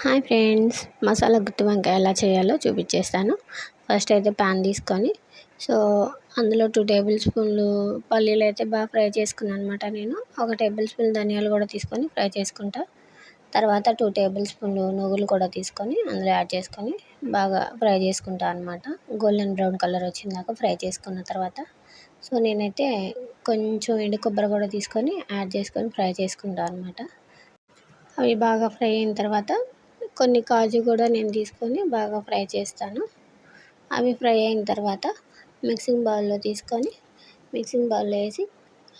Hi friends, masala గుత్తి వంకాయ ఎలా చేయాలో చూపించేస్తాను. ఫస్ట్ అయితే ప్యాన్ తీసుకొని అందులో 2 టేబుల్ స్పూన్లు పల్లీలు అయితే బాగా ఫ్రై చేసుకున్నాను అనమాట. నేను 1 టేబుల్ స్పూన్ ధనియాలు కూడా తీసుకొని ఫ్రై చేసుకుంటా. తర్వాత 2 టేబుల్ స్పూన్లు నువ్వులు కూడా తీసుకొని అందులో యాడ్ చేసుకొని బాగా ఫ్రై చేసుకుంటా అనమాట. గోల్డెన్ బ్రౌన్ కలర్ వచ్చిందాక ఫ్రై చేసుకున్న తర్వాత నేనైతే కొంచెం ఎండు కొబ్బరి కూడా తీసుకొని యాడ్ చేసుకొని ఫ్రై చేసుకుంటా అనమాట. అవి బాగా ఫ్రై అయిన తర్వాత కొన్ని కాజు కూడా నేను తీసుకొని బాగా ఫ్రై చేస్తాను. అవి ఫ్రై అయిన తర్వాత మిక్సింగ్ బౌల్లో తీసుకొని మిక్సింగ్ బౌల్లో వేసి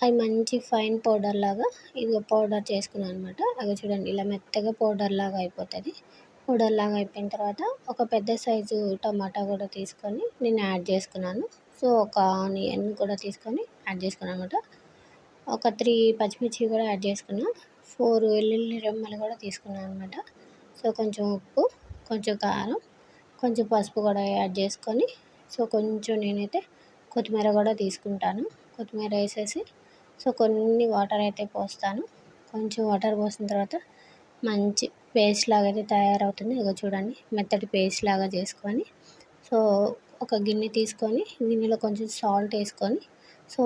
అవి మంచి ఫైన్ పౌడర్ లాగా ఇది పౌడర్ చేసుకున్నాను అనమాట. అవి చూడండి, ఇలా మెత్తగా పౌడర్ లాగా అయిపోతుంది. పౌడర్ లాగా అయిపోయిన తర్వాత ఒక పెద్ద సైజు టమాటా కూడా తీసుకొని నేను యాడ్ చేసుకున్నాను. ఒక ఆనియన్ కూడా తీసుకొని యాడ్ చేసుకున్నాను అనమాట. ఒక 3 పచ్చిమిర్చి కూడా యాడ్ చేసుకున్నాను. 4 వెల్లుల్లి రెమ్మలు కూడా తీసుకున్నాను అనమాట. కొంచెం ఉప్పు, కొంచెం కారం, కొంచెం పసుపు కూడా యాడ్ చేసుకొని కొంచెం నేనైతే కొత్తిమీర కూడా తీసుకుంటాను. కొత్తిమీర వేసేసి కొన్ని వాటర్ అయితే పోస్తాను. కొంచెం వాటర్ పోసిన తర్వాత మంచి పేస్ట్ లాగా అయితే తయారవుతుంది. ఇగో చూడండి, మెత్తటి పేస్ట్ లాగా చేసుకొని ఒక గిన్నె తీసుకొని గిన్నెలో కొంచెం సాల్ట్ వేసుకొని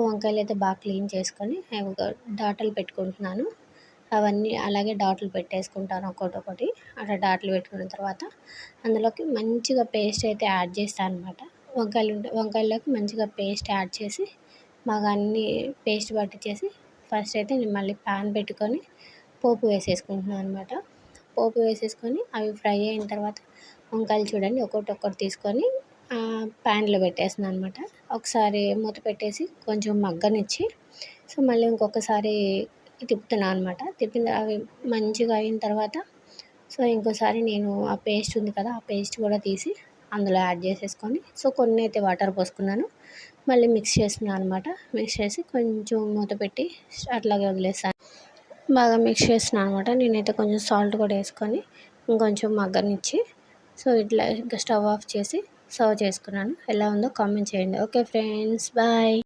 వంకాయలు అయితే బాగా క్లీన్ చేసుకొని డాటలు పెట్టుకుంటున్నాను. అవన్నీ అలాగే డాట్లు పెట్టేసుకుంటాను ఒక్కొక్కటి. అట్లా డాట్లు పెట్టుకున్న తర్వాత అందులోకి మంచిగా పేస్ట్ అయితే యాడ్ చేస్తాను అనమాట. వంకాయల్లోకి మంచిగా పేస్ట్ యాడ్ చేసి బాగా అన్నీ పేస్ట్ పట్టించేసి ఫస్ట్ అయితే నేను మళ్ళీ ప్యాన్ పెట్టుకొని పోపు వేసేసుకుంటున్నాను అనమాట. పోపు వేసేసుకొని అవి ఫ్రై అయిన తర్వాత వంకాయలు చూడండి ఒక్కొక్కటి తీసుకొని ప్యాన్లో పెట్టేస్తున్నాను అనమాట. ఒకసారి మూత పెట్టేసి కొంచెం మగ్గనిచ్చి మళ్ళీ ఇంకొకసారి తిప్పుతున్నాను అనమాట. అవి మంచిగా అయిన తర్వాత ఇంకోసారి నేను ఆ పేస్ట్ ఉంది కదా, ఆ పేస్ట్ కూడా తీసి అందులో యాడ్ చేసేసుకొని కొన్ని అయితే వాటర్ పోసుకున్నాను. మళ్ళీ మిక్స్ చేస్తున్నాను అనమాట. మిక్స్ చేసి కొంచెం మూత పెట్టి అట్లాగే వదిలేస్తాను. బాగా మిక్స్ చేస్తున్నాను అనమాట. నేనైతే కొంచెం సాల్ట్ కూడా వేసుకొని ఇంకొంచెం మగ్గనిచ్చి ఇట్లా ఇంకా స్టవ్ ఆఫ్ చేసి సర్వ్ చేసుకున్నాను. ఎలా ఉందో కామెంట్ చేయండి. Okay friends, bye.